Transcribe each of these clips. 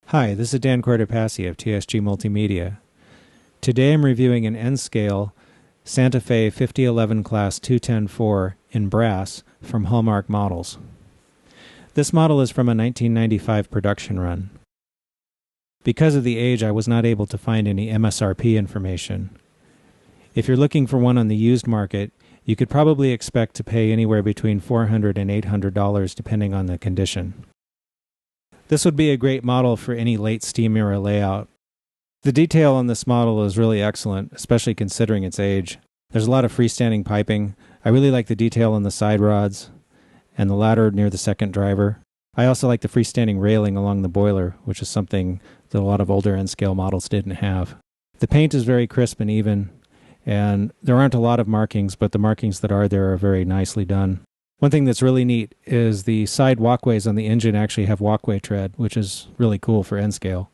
Hi, this is Dan Cortopassi of TSG Multimedia. Today I'm reviewing an Nscale Santa Fe 5011 Class 210-4 in brass from Hallmark models. This model is from a 1995 production run. Because of the age, I was not able to find any MSRP information. If you're looking for one on the used market, you could probably expect to pay anywhere between $400 and $800 depending on the condition. This would be a great model for any late steam era layout. The detail on this model is really excellent, especially considering its age. There's a lot of freestanding piping. I really like the detail on the side rods and the ladder near the second driver. I also like the freestanding railing along the boiler, which is something that a lot of older Nscale models didn't have. The paint is very crisp and even, and there aren't a lot of markings, but the markings that are there are very nicely done. One thing that's really neat is the side walkways on the engine actually have walkway tread, which is really cool for Nscale.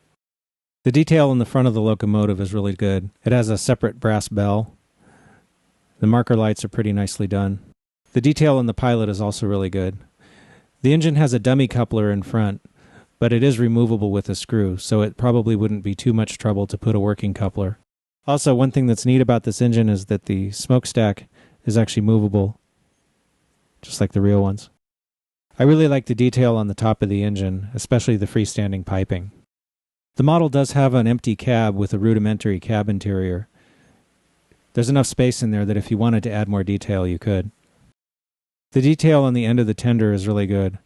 The detail in the front of the locomotive is really good. It has a separate brass bell. The marker lights are pretty nicely done. The detail in the pilot is also really good. The engine has a dummy coupler in front, but it is removable with a screw, so it probably wouldn't be too much trouble to put a working coupler. Also, one thing that's neat about this engine is that the smokestack is actually movable, just like the real ones. I really like the detail on the top of the engine, especially the freestanding piping. The model does have an empty cab with a rudimentary cab interior. There's enough space in there that if you wanted to add more detail, you could. The detail on the end of the tender is really good.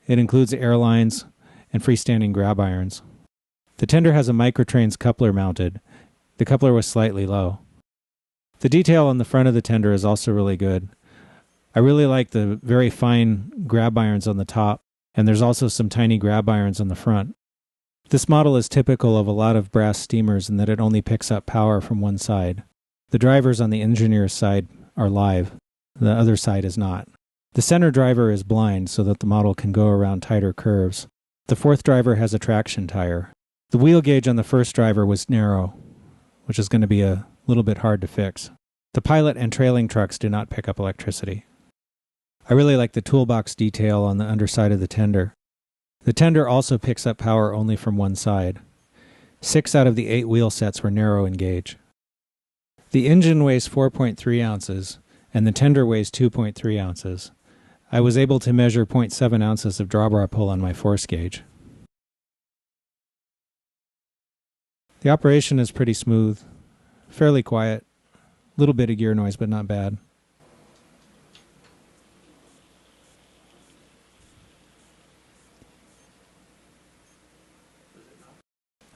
It includes airlines and freestanding grab irons. The tender has a microtrains coupler mounted. The coupler was slightly low. The detail on the front of the tender is also really good. I really like the very fine grab irons on the top, and there's also some tiny grab irons on the front. This model is typical of a lot of brass steamers in that it only picks up power from one side. The drivers on the engineer's side are live. The other side is not. The center driver is blind so that the model can go around tighter curves. The fourth driver has a traction tire. The wheel gauge on the first driver was narrow, which is going to be a little bit hard to fix. The pilot and trailing trucks do not pick up electricity. I really like the toolbox detail on the underside of the tender. The tender also picks up power only from one side. 6 out of the 8 wheel sets were narrow in gauge. The engine weighs 4.3 ounces, and the tender weighs 2.3 ounces. I was able to measure 0.7 ounces of drawbar pull on my force gauge. The operation is pretty smooth, fairly quiet, a little bit of gear noise, but not bad.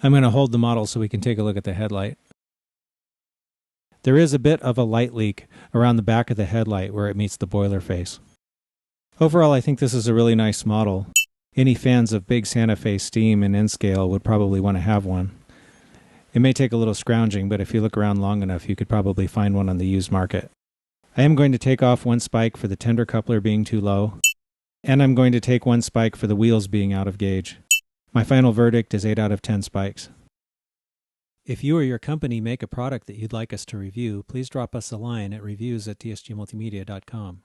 I'm going to hold the model so we can take a look at the headlight. There is a bit of a light leak around the back of the headlight where it meets the boiler face. Overall, I think this is a really nice model. Any fans of big Santa Fe steam and Nscale would probably want to have one. It may take a little scrounging, but if you look around long enough, you could probably find one on the used market. I am going to take off one spike for the tender coupler being too low, and I'm going to take one spike for the wheels being out of gauge. My final verdict is 8 out of 10 spikes. If you or your company make a product that you'd like us to review, please drop us a line at reviews@tsgmultimedia.com.